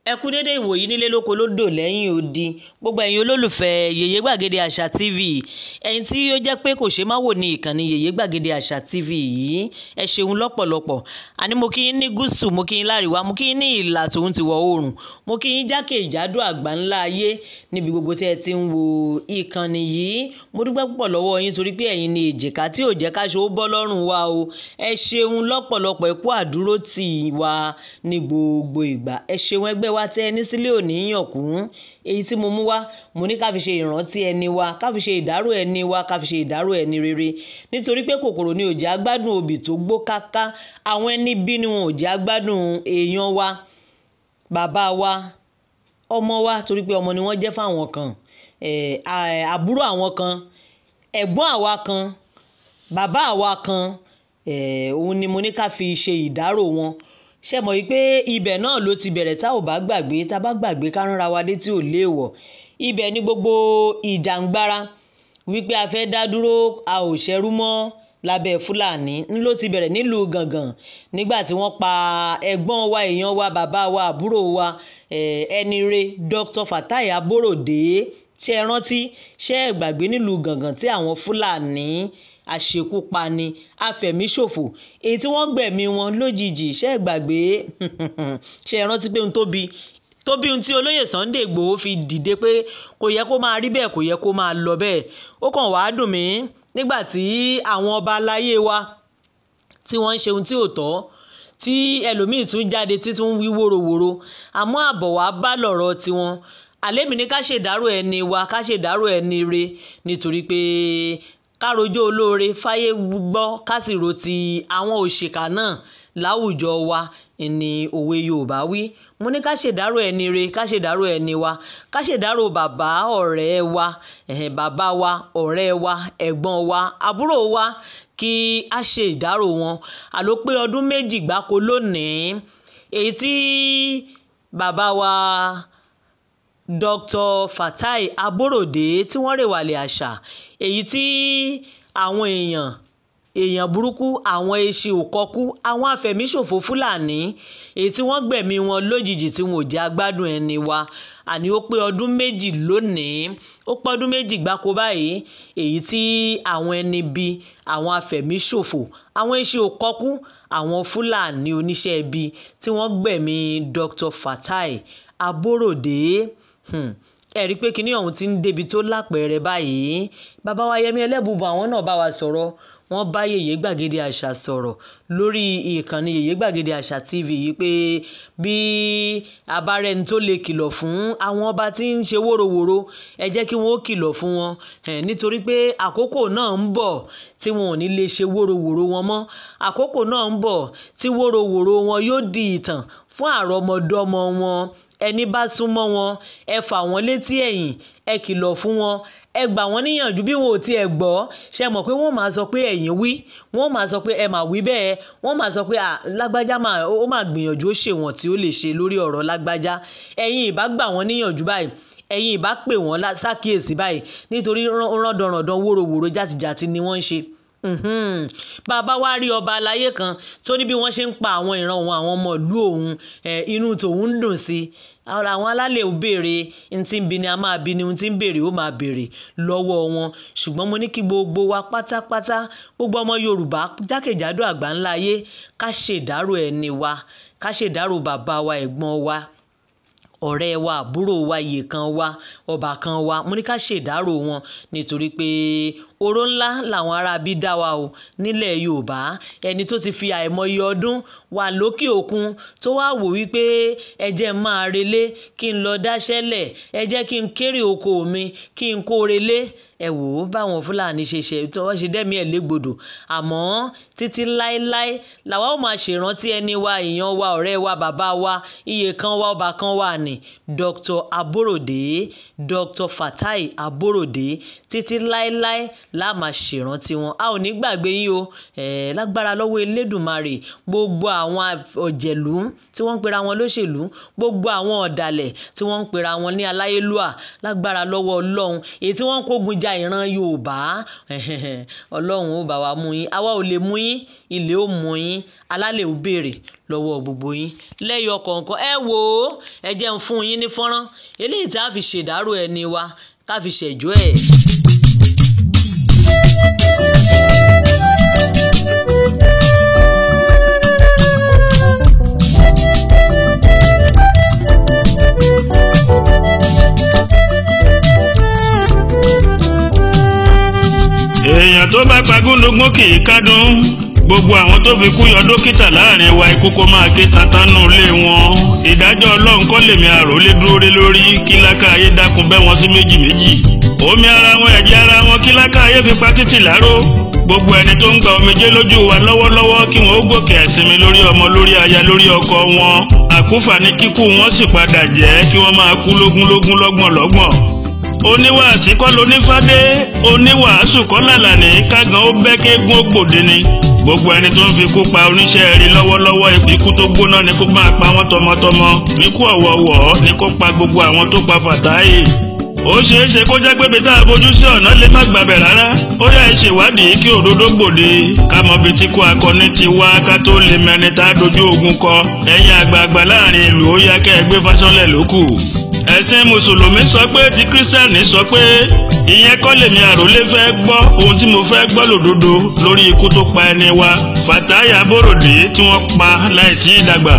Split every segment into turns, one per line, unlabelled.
ẹ kú dédé ìwòyí nílé lóko lódò lẹ́yìn odi gbogbo ẹ̀yin olólùfẹ́ yèyé gbàgede àṣà tv ẹ̀yin tí ó jẹ́ pé kò ṣe má wò ní ìkànnì yèyé gbàgede àṣà tv yìí ẹ ṣeun lọ́pọ̀lọpọ̀ àní mo kí yín ní gúúsù mo kí yín láríwá mo kí yín ní ìlà tòun ti wọ̀ oòrùn mo kí yín jákèjádò àgbáńlá ayé níbi gbogbo tí ẹ ti ń wo ìkànnì yìí mo dúpẹ́ púpọ̀ lọ́wọ́ yín torí pé ẹ̀yin ni èjìká tí ò jẹ́ káṣọ ó bọ́ lọ́rùn wa o ẹ ṣeun lọ́pọ̀lọpọ̀ ẹ kú àdúró tì wá ní gbogbo ìgbà ẹ ṣeun ẹgbẹ́ wa tẹ́ ẹni sílé òní yànkún èyí tí mo mú wá mo ní ká fi ṣe ìrántí ẹni wa ká fi ṣe ìdárò ẹni wa ká fi ṣe ìdárò ẹni rere nítorí pé kòkòrò ni ò jẹ́ agbádùn obì tó gbó káká àwọn ẹni bí ni wọn ò jẹ́ agbádùn èèyàn wa bàbá wa ọmọ wa torí pé ọmọ ni wọ́n jẹ́ fáwọn kan àbúrò àwọn kan ẹ̀gbọ́n àwa kan bàbá àwa kan òun ni mo ní ká fi ṣe ìdárò wọn ṣe mọ̀ wípé ibẹ̀ náà ló ti bẹ̀rẹ̀ tá ò bá gbàgbé tá bá gbàgbé ká ránra wa létí ò léèwọ̀ ibẹ̀ ni gbogbo ìjàngbara wípé a fẹ́ dá dúró a ò ṣẹrú mọ́ lábẹ́ fúlàní ló ti bẹ̀rẹ̀ nílùú Ìgangan nígbà tí wọ́n pa ẹ̀gbọ́n wa èèyàn wa bàbá wa àbúrò wa ẹni re Dr. Fatai Aborode ṣe é rántí ṣe é gbàgbé nílùú Ìgangan tí àwọn fúlàní àṣekúpani afẹ̀míṣòfò èyí tí wọ́n gbẹ̀mí wọn lójijì ṣe é gbàgbé ṣe é rántí pé ohun tó bí ohun tí olóyè Sunday Igboho fi dìde pé kò yẹ kó máa rí bẹ́ẹ̀ kò yẹ kó máa lọ bẹ́ẹ̀ ó kàn wá dùn mí nígbà tí àwọn ọba aláyé wa tí wọ́n ń ṣe ohun tí ò tọ́ tí ẹlòmíì tún jáde tí tún wí wóróworó àmọ́ àbọ̀ wá bá lọ̀rọ̀ tiwọn àlémi ní ká ṣèdárò ẹni wa ká ṣèdárò ẹni re nítorí pé károjó olóore fáyé gbọ́ ká sì ro ti àwọn òṣìkà náà láwùjọ wa ní òwe Yorùbá wí mo ní ká ṣèdárò ẹni re ká ṣèdárò ẹni wa ká ṣèdárò bàbá ọ̀rẹ́ wa bàbá wa ọ̀rẹ́ wa ẹ̀gbọ́n wa àbúrò wa kí a ṣe ìdárò wọn àló pé ọdún méjì gbáko lónìí èyí tí bàbá wa Dr. Fatai Aborode tí wọ́n rèwàlẹ̀ àṣà èyí tí àwọn èèyàn burúkú àwọn eṣi òkọkú àwọn afẹ̀míṣòfò fúlàní èyí tí wọ́n gbẹ̀mí wọn lójijì tí wọn ò jẹ́ agbádùn ẹni wa àní ó pé ọdún méjì lónìí ó pé ọdún méjì gbáko báyìí èyí tí àwọn ẹni bí àwọn afẹ̀míṣòfò àwọn eṣi òkọkú àwọn fúlàní oníṣẹ́ ibi tí wọ́n gbẹ̀mí Dr. Fatai Aborode ẹ rí i pé kinní ọ̀hún ti ń débi tó lápẹẹrẹ báyìí bàbá wa Yẹmí Ẹlẹ́bùbọn àwọn náà bá wa sọ̀rọ̀ wọ́n bá yèyé gbàgede àṣà sọ̀rọ̀ lórí ìkànnì yèyé gbàgede àṣà tv yìí pé bí abárẹni tó lè kìlọ̀ fún àwọn ọba tí ń ṣe wóróworó ẹ jẹ́ kí wọ́n ó kìlọ̀ fún wọn nítorí pé àkókò náà ń bọ̀ tí wọn ò ní lè ṣe wóróworó wọn mọ́ àkókò náà ń bọ̀ tí wóróworó wọn yóò di ìtàn fún àrọ́mọdọ́mọ wọn ẹni bá súnmọ́ wọn ẹ fà wọ́n létí ẹ̀yìn ẹ kìlọ̀ fún wọn ẹ gbà wọ́n níyànjú bí wọn ò tiẹ̀ gbọ́ ṣe mọ̀ pé wọ́n máa sọ pé ẹ̀yin wí wọ́n máa sọ pé ẹ máa wí bẹ́ẹ̀ wọ́n máa sọ pé lágbájá ó máa gbìyànjú ó ṣe wọ̀n tí ó lè ṣe lórí ọ̀rọ̀ lágbájá ẹ̀yin ìbá gbà wọ́n níyànjú báyìí ẹ̀yin ìbá pè wọ́n ṣàkíyèsí báyìí nítorí rọ́ndọ̀rọ̀dọ̀ wóróworó játijàti ni wọ́n ń ṣe bàbá wa rí ọba aláyé kan tó ní bí wọ́n ṣe ń pa àwọn ìran òun àwọn ọmọ ìlú òun inú tòun ń dùn sí àwọn alálẹ̀ ò béèrè n tí ń bi ni a máa bi ni n tí ń béèrè ó máa béèrè lọ́wọ́ wọn ṣùgbọ́n mo ní kí gbogbo wa pátápátá gbogbo ọmọ Yorùbá jákèjádò àgbáńlá ayé ká ṣèdárò ẹni wa ká ṣèdárò bàbá wa ẹ̀gbọ́n wa ọ̀rẹ́ wa àbúrò wa ìyèkan wa ọbàkan wa mo ní ká ṣèdárò wọn nítorí pé oró ńlá làwọn ará bí dá wa o nílẹ̀ Yorùbá ẹni tó ti fi àìmọye ọdún wà lókè òkun tó wá wò wípé ẹ jẹ́ máa relé kí n lọ dáṣẹ́lẹ̀ ẹ jẹ́ kí n kéré oko mi kí n kó relé ẹ wò ó báwọn Fúlàní ṣe tí wọ́n ṣe dẹ́mi ẹ̀ légbodò àmọ́ títí láéláé làwa ó máa ṣèrántí ẹni wa èèyàn wa ọ̀rẹ́ wa bàbá wa ìyèkan wa ọbàkan wa ní Dr. Aborode Dr. Fatai Aborode títí láéláé la máa ṣèrántí wọn. A ò ní gbàgbé yín o lágbára lọ́wọ́ Elédùmarè. Gbogbo àwọn òjèlú tí wọ́n ń pera wọn lóṣèlú, gbogbo àwọn ọ̀dàlẹ̀ tí wọ́n ń pera wọn ní aláyélúà, lágbára lọ́wọ́ Ọlọ́run èyí tí wọ́n ń kógun ja ìran Yorùbá, Ọlọ́run ó bá wa mú yín. Àwa ò lè mú yín, ilé ó mú yín, alálẹ̀ ò béèrè lọ́wọ́ gbogbo yín lẹ́yọ kọ̀ọ̀kan. Ẹ wò ó, ẹ jẹ́ ń fún yín ní fọ́nrán eléyìí tí a fi ṣèdárò ẹni wa, ká fi ṣẹ̀jọ́ ẹ̀.
èèyàn tó bá pagúndógún kì í kádùn. Gbogbo àwọn tó fi kú yọ dókítà láàrin wa ikú kó máa ké tantánú lé wọn. Ìdájọ́ Ọlọ́run kọ́ lèmi àròlé dúró lé lórí, kí láká ayé dákun bẹ́ wọn sí méjì méjì. Omi ara wọn ẹ̀jẹ̀ ara wọn kí láká ayé fi pa títì láró. Gbogbo ẹni tó ń gba omijé lójú wa lọ́wọ́lọ́wọ́ kí wọ́n ó gòkè ẹ̀sìnmi lórí ọmọ, lórí aya, lórí ọkọ wọn. Àkúfà ní kíkú wọn sì padà jẹ́ kí wọ́n máa kú lógún lọ́gbọ̀n. Oníwàásí kọ́ lónífádé, oníwàásù kọ́ làlàní, kágan ó bẹ́ kéégún ó gbòde ni. Gbogbo ẹni tó ń fi kú pa oníṣẹ́ rí lọ́wọ́lọ́wọ́, ikú tó gbóná ni kó máa pa wọ́n tọmọtọmọ, ikú ọ̀wọ̀ọ̀wọ̀ ni kó pa gbogbo àwọn tó pa Fàtáì. Ó ṣeé ṣe kó jẹ́ pé bí tá a fojú sí ọ̀nà lè má gbàbẹ̀ rárá. Ó yá ẹ ṣèwádìí kí òdodo gbòde, ká mọ bí tí kú akọni ti wá, ká tó lè mẹni tá a dojú ogun kọ. Ẹ̀yin àgbààgbà láàrin ìlú ó yá kẹ́ ẹ gbé fásánlẹ̀ lókù. Ẹ̀sìn Mùsùlùmí sọ pé, ti Kírísítẹ́nì sọ pé, ìyẹn kọ́ lèmi àròlé fẹ́ gbọ́. Ohun tí mo fẹ́ gbọ́ lòdodo lórí ikú tó pa ẹni wa Fàtáì Aborode tí wọ́n pa láì tí ì dàgbà.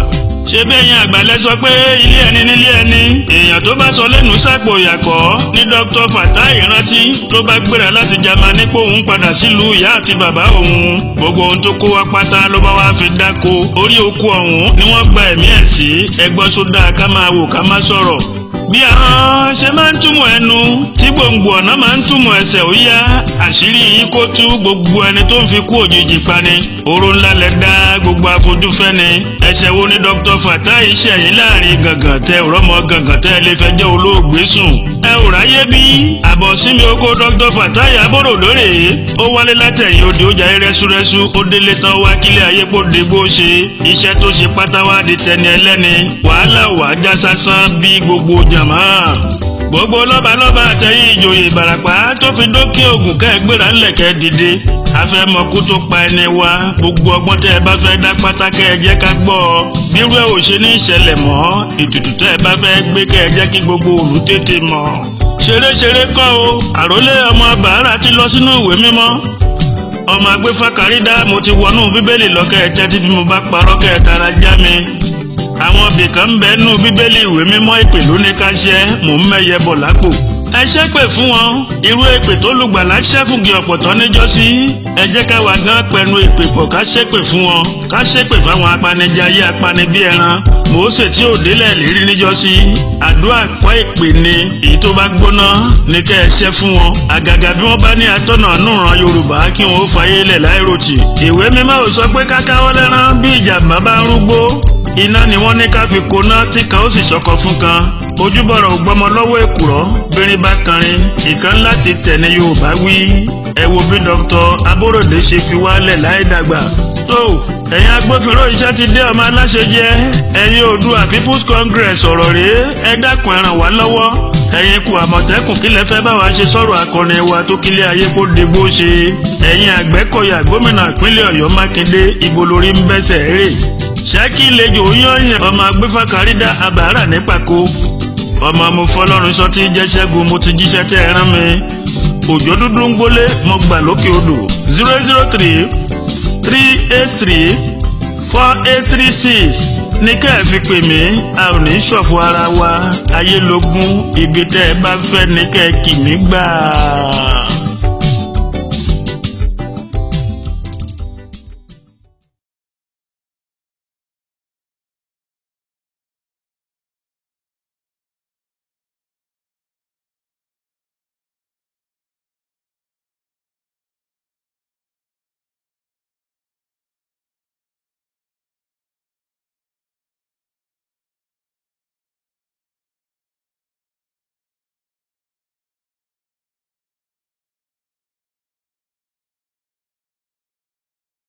Ṣé bẹ́yìn àgbàlẹ̀ sọ pé ilé ẹni nílé ẹni? Èèyàn tó bá sọ lẹ́nu sápò ìyàkọ́ ní Dr. Fàtáì Ìrántí tó bá gbéra láti Jámánì pé òun padà sílùú ìyá àti bàbá òun. Gbogbo ohun tó kó wá pátá ló bá wá fi dáko. Orí oko ọ̀hún ni wọ́n gba ẹ̀mí ẹ̀ sí. Ẹgbọ́n sódà ká máa wò ká má sọ̀rọ̀. Bí àwọn ṣe máa ń túmọ̀ ẹnu, tí gbòǹgbò ọ̀nà máa ń túmọ̀ ẹsẹ̀ ó yá. Àṣírí yìí kó tú gbogbo ẹni tó ń fi kú òjijì pani. Oró ńlá lẹ dá gbogbo afojúfẹ́ni. Ẹ̀ṣẹ̀ wo ni Dr. Fàtáì ṣẹ̀yìn láàrin gàngàn tẹ òrọ́mọ gàngàn tẹ lè fẹ́ jẹ́ olóògbé sùn? Ẹ ò ráyé bí? Àbọ̀ sími oko Dr. Fàtáì Aborode rèé. Ó wálé látẹ̀yìn òde ó jayé rẹ́súrẹ́sú, ó délé tán wá kílé ayé pò dégbò ṣe. Iṣẹ́ tó ṣe pátá wá di tẹni ẹlẹ́ni. Wàhálà wàá já sásán bí gbogbo jàmáà. Gbogbo lọ́balọ́ba àtẹ̀yìn ìjòyè Ìbàràpá tó fi dókè Ògùn kẹ́ẹ̀gbéra ńlẹ̀kẹ́ dìde. Afẹ́mọ̀kú tó pa ẹni wa, gbogbo ọgbọ́n tẹ́ ẹ bá fẹ́ dá pátá kẹ́ ẹ jẹ́ ká gbọ́. Bírú ẹ ò ṣe ní ìṣẹ̀lẹ̀ mọ́, ètùtù tẹ́ ẹ bá fẹ́ gbé kẹ́ ẹ jẹ́ kí gbogbo òlú tètè mọ̀. Ṣeré kọ́ o, àrólé ọmọ bàárà ti lọ sínú ìwé mímọ́. Ọmọ agbéfákàrídá mo ti wọnú Bíbélì lọ́kẹ́ ẹ tẹ́tí bí mo bá parọ́ kẹ́ ẹ tara já mi. Àwọn bìkan ń bẹ nú Bíbélì ìwé mímọ́ ìpè ló ní ká ṣẹ́, mò ń mẹ́yẹ bọ̀ lápò. Ẹ ṣépè fún wọn, irú èpè tó lùgbàlà ṣẹ́ fún gi ọ̀pọ̀tọ́ níjọ́sí. Ẹ jẹ́ ká wà gán pẹ̀lú èpè pọ̀ ká ṣépè fún wọn, ká ṣépè fáwọn apanijayé apani bí ẹran. Mósè tí ò délẹ̀ lérí níjọ́sí. Àdúrà kọ́ èpè ni, èyí tó bá gbóná ní kẹ́ ẹ ṣẹ́ fún wọn. Àgàgà bí wọ́n bá ní atọ́nà núran Yorùbá kí wọ́n ó fayé lẹ̀ láìròtì. Ìwé mímọ́ ò sọ pé ká káwọ́ lẹ́rán bí ìjàmbá bá ń rúgbó. Iná ni wọ́n ní ká fi koná tí kan ó sì ṣọkọ fún kan. Ojúbọ̀rọ̀ ò gbọ́mọ lọ́wọ́ èkùrọ́, bírin bá kanrin, ìkan láti tẹ̀ ní Yorùbá wí. Ẹ wo bí Dr. Aborode ṣe fi wálẹ̀ láì dàgbà. Tó ẹ̀yin agbófinró iṣẹ́ ti dé ọmọ aláṣẹ jẹ́. Ẹ̀yin Oòduà People's Congress ọ̀rọ̀ rèé, ẹ dákun ẹ ràn wá lọ́wọ́. Ẹ̀yin ikú Àmọ̀tẹ́kùn kí lẹ fẹ́ bá wa ṣe sọ̀rọ̀ akọni wa tó kílé ayé kó dégbò ṣe. Ẹ̀yin Àgbẹ̀kọ̀yà gómìnà ìpínlẹ̀ Ọ̀yọ́ Mákindé, ibo lórí ń bẹ́sẹ̀ rè. Ṣẹ́kí lejò yányàn ọmọ agbéfákàrídá abàárà ní pàkó. Ọmọ mo fọlọ́run sọ tí jẹ́ Ṣẹ́gun, mo ti jíṣẹ́ tẹ́ ẹ rán mi. Òjò dúdú ń gbólé mo gbà lókè odò. 003 383 4836 ní ká ẹ fi pè mí. A ò ní ṣọ̀fọ̀ ara wa, ayé lógún, ibi tẹ́ ẹ bá fẹ́ ní ká ẹ kì mí gbà.